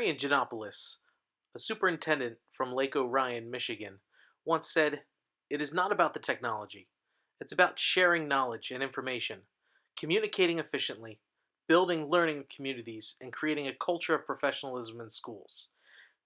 Marion Giannopoulos, a superintendent from Lake Orion, Michigan, once said, "It is not about the technology. It's about sharing knowledge and information, communicating efficiently, building learning communities, and creating a culture of professionalism in schools.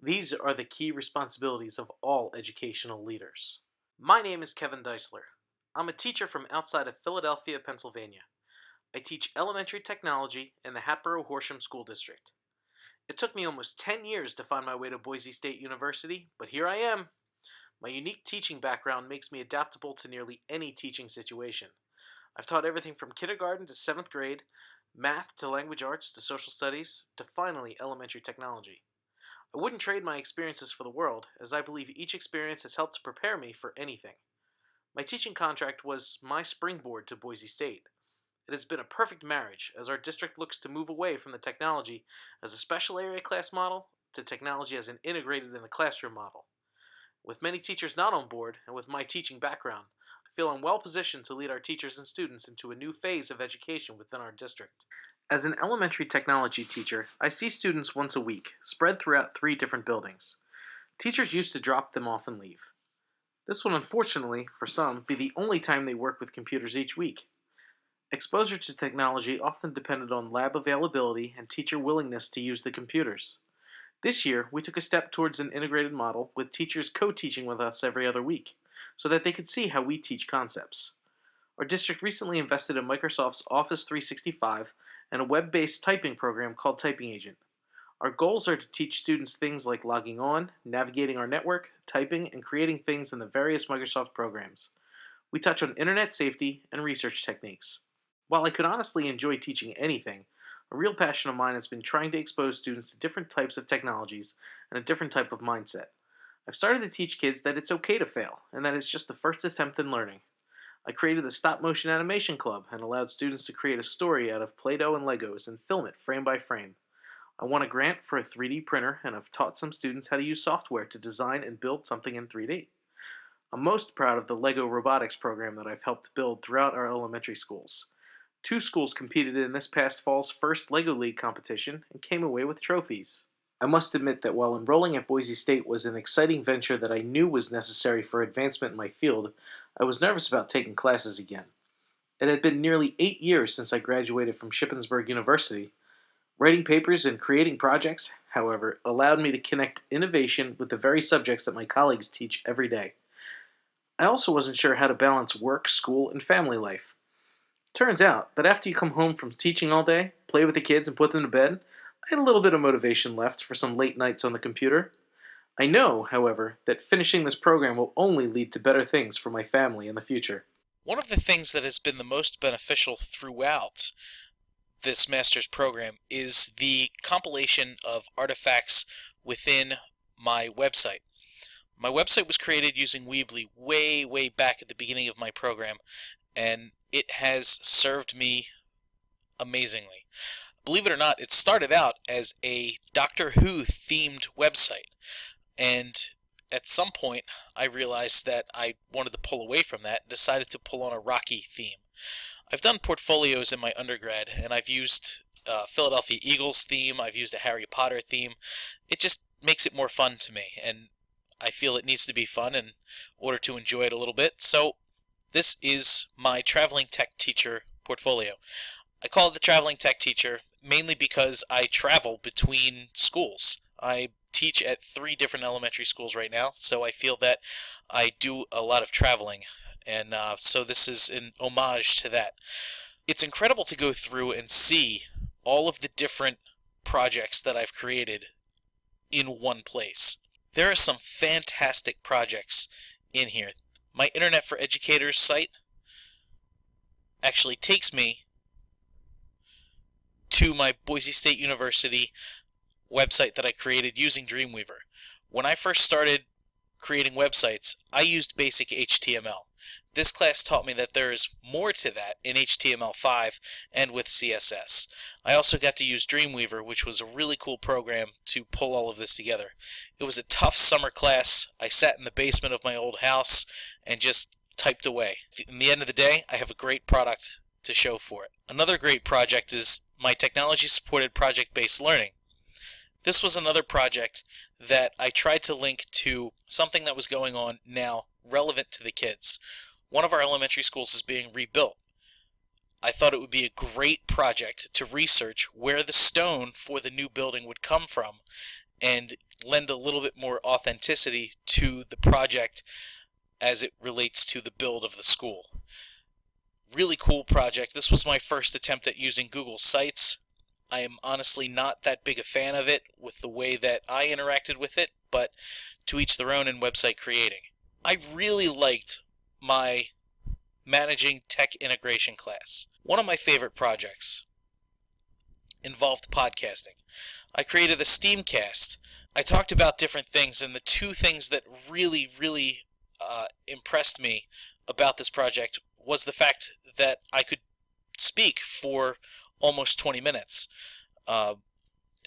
These are the key responsibilities of all educational leaders." My name is Kevin Deisler. I'm a teacher from outside of Philadelphia, Pennsylvania. I teach elementary technology in the Hatboro-Horsham School District. It took me almost 10 years to find my way to Boise State University, but here I am. My unique teaching background makes me adaptable to nearly any teaching situation. I've taught everything from kindergarten to 7th grade, math to language arts to social studies, to finally elementary technology. I wouldn't trade my experiences for the world, as I believe each experience has helped prepare me for anything. My teaching contract was my springboard to Boise State. It has been a perfect marriage, as our district looks to move away from the technology as a special area class model to technology as an integrated in the classroom model. With many teachers not on board, and with my teaching background, I feel I'm well positioned to lead our teachers and students into a new phase of education within our district. As an elementary technology teacher, I see students once a week, spread throughout 3 different buildings. Teachers used to drop them off and leave. This will unfortunately, for some, be the only time they work with computers each week. Exposure to technology often depended on lab availability and teacher willingness to use the computers. This year, we took a step towards an integrated model with teachers co-teaching with us every other week, so that they could see how we teach concepts. Our district recently invested in Microsoft's Office 365 and a web-based typing program called Typing Agent. Our goals are to teach students things like logging on, navigating our network, typing, and creating things in the various Microsoft programs. We touch on internet safety and research techniques. While I could honestly enjoy teaching anything, a real passion of mine has been trying to expose students to different types of technologies and a different type of mindset. I've started to teach kids that it's okay to fail, and that it's just the first attempt in learning. I created the Stop Motion Animation Club and allowed students to create a story out of Play-Doh and Legos and film it frame by frame. I won a grant for a 3D printer, and I've taught some students how to use software to design and build something in 3D. I'm most proud of the Lego robotics program that I've helped build throughout our elementary schools. 2 schools competed in this past fall's first LEGO League competition and came away with trophies. I must admit that while enrolling at Boise State was an exciting venture that I knew was necessary for advancement in my field, I was nervous about taking classes again. It had been nearly 8 years since I graduated from Shippensburg University. Writing papers and creating projects, however, allowed me to connect innovation with the very subjects that my colleagues teach every day. I also wasn't sure how to balance work, school, and family life. Turns out that after you come home from teaching all day, play with the kids, and put them to bed, I had a little bit of motivation left for some late nights on the computer. I know, however, that finishing this program will only lead to better things for my family in the future. One of the things that has been the most beneficial throughout this master's program is the compilation of artifacts within my website. My website was created using Weebly way back at the beginning of my program, and it has served me amazingly. Believe it or not, it started out as a Doctor Who themed website, and at some point I realized that I wanted to pull away from that and decided to pull on a Rocky theme. I've done portfolios in my undergrad, and I've used Philadelphia Eagles theme, I've used a Harry Potter theme. It just makes it more fun to me, and I feel it needs to be fun in order to enjoy it a little bit, so this is my Traveling Tech Teacher portfolio. I call it the Traveling Tech Teacher mainly because I travel between schools. I teach at 3 different elementary schools right now, so I feel that I do a lot of traveling, and so this is an homage to that. It's incredible to go through and see all of the different projects that I've created in one place. There are some fantastic projects in here. My Internet for Educators site actually takes me to my Boise State University website that I created using Dreamweaver. When I first started creating websites, I used basic HTML. This class taught me that there is more to that in HTML5 and with CSS. I also got to use Dreamweaver, which was a really cool program to pull all of this together. It was a tough summer class. I sat in the basement of my old house and just typed away. In the end of the day, I have a great product to show for it. Another great project is my technology-supported project-based learning. This was another project that I tried to link to something that was going on now relevant to the kids. One of our elementary schools is being rebuilt. I thought it would be a great project to research where the stone for the new building would come from and lend a little bit more authenticity to the project as it relates to the build of the school. Really cool project. This was my first attempt at using Google Sites. I am honestly not that big a fan of it with the way that I interacted with it, but to each their own in website creating. I really liked my Managing Tech Integration class. One of my favorite projects involved podcasting. I created a Steamcast. I talked about different things, and the two things that really impressed me about this project was the fact that I could speak for almost 20 minutes.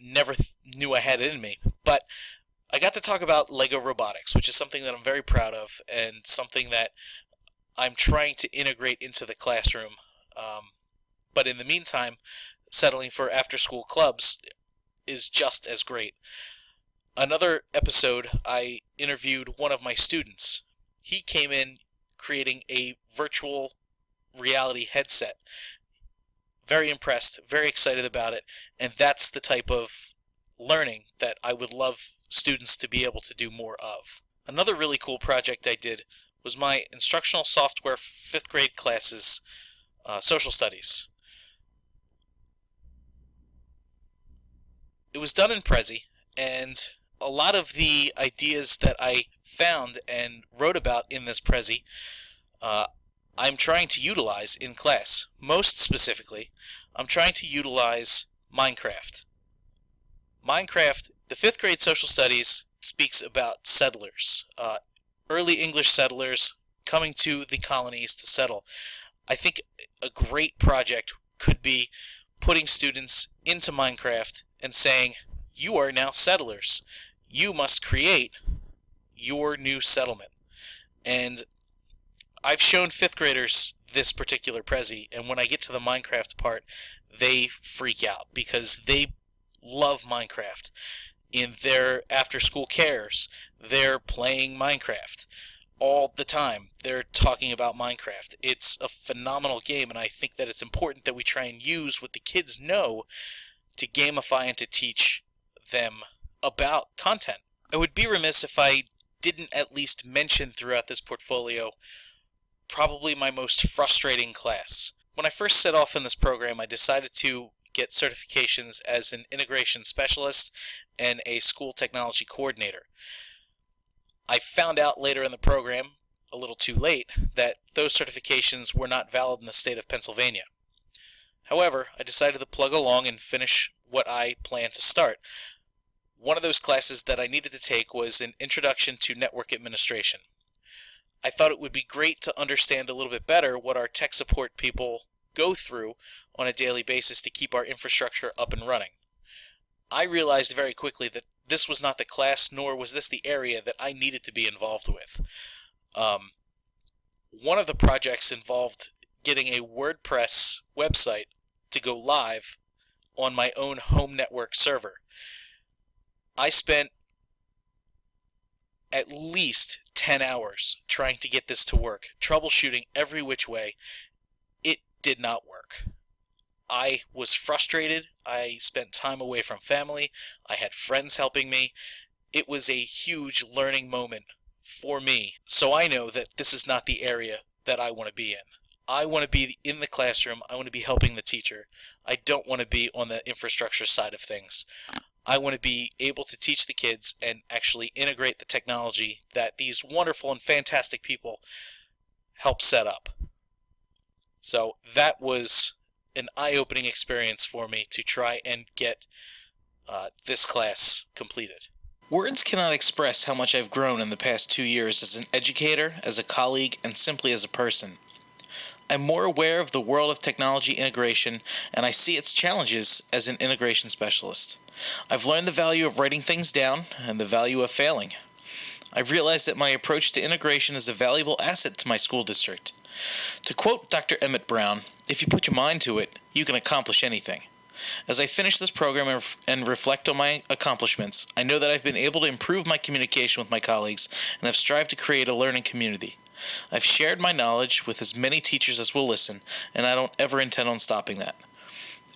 Never knew I had it in me, but I got to talk about Lego robotics, which is something that I'm very proud of and something that I'm trying to integrate into the classroom. But in the meantime, settling for after-school clubs is just as great. Another episode, I interviewed one of my students. He came in creating a virtual reality headset. Very impressed, very excited about it, and that's the type of learning that I would love students to be able to do more of. Another really cool project I did was my instructional software 5th grade classes, social studies. It was done in Prezi, and a lot of the ideas that I found and wrote about in this Prezi, I'm trying to utilize in class. Most specifically, I'm trying to utilize Minecraft. Minecraft, the 5th grade social studies speaks about settlers, early English settlers coming to the colonies to settle. I think a great project could be putting students into Minecraft and saying, you are now settlers. You must create your new settlement. And I've shown 5th graders this particular Prezi, and when I get to the Minecraft part, they freak out because they love Minecraft. In their after-school cares, they're playing Minecraft all the time. They're talking about Minecraft. It's a phenomenal game, and I think that it's important that we try and use what the kids know to gamify and to teach them about content. I would be remiss if I didn't at least mention throughout this portfolio probably my most frustrating class. When I first set off in this program, I decided to get certifications as an integration specialist and a school technology coordinator. I found out later in the program, a little too late, that those certifications were not valid in the state of Pennsylvania. However, I decided to plug along and finish what I planned to start. One of those classes that I needed to take was an Introduction to Network Administration. I thought it would be great to understand a little bit better what our tech support people go through on a daily basis to keep our infrastructure up and running. I realized very quickly that this was not the class, nor was this the area that I needed to be involved with. One of the projects involved getting a WordPress website to go live on my own home network server. I spent at least 10 hours trying to get this to work, troubleshooting every which way. It did not work. I was frustrated. I spent time away from family. I had friends helping me. It was a huge learning moment for me. So I know that this is not the area that I want to be in. I want to be in the classroom. I want to be helping the teacher. I don't want to be on the infrastructure side of things. I want to be able to teach the kids and actually integrate the technology that these wonderful and fantastic people help set up. So that was an eye-opening experience for me to try and get this class completed. Words cannot express how much I've grown in the past 2 years as an educator, as a colleague, and simply as a person. I'm more aware of the world of technology integration, and I see its challenges as an integration specialist. I've learned the value of writing things down and the value of failing. I've realized that my approach to integration is a valuable asset to my school district. To quote Dr. Emmett Brown, if you put your mind to it, you can accomplish anything. As I finish this program and reflect on my accomplishments, I know that I've been able to improve my communication with my colleagues and have strived to create a learning community. I've shared my knowledge with as many teachers as will listen, and I don't ever intend on stopping that.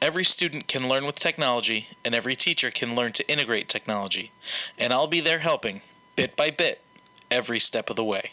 Every student can learn with technology, and every teacher can learn to integrate technology, and I'll be there helping, bit by bit, every step of the way.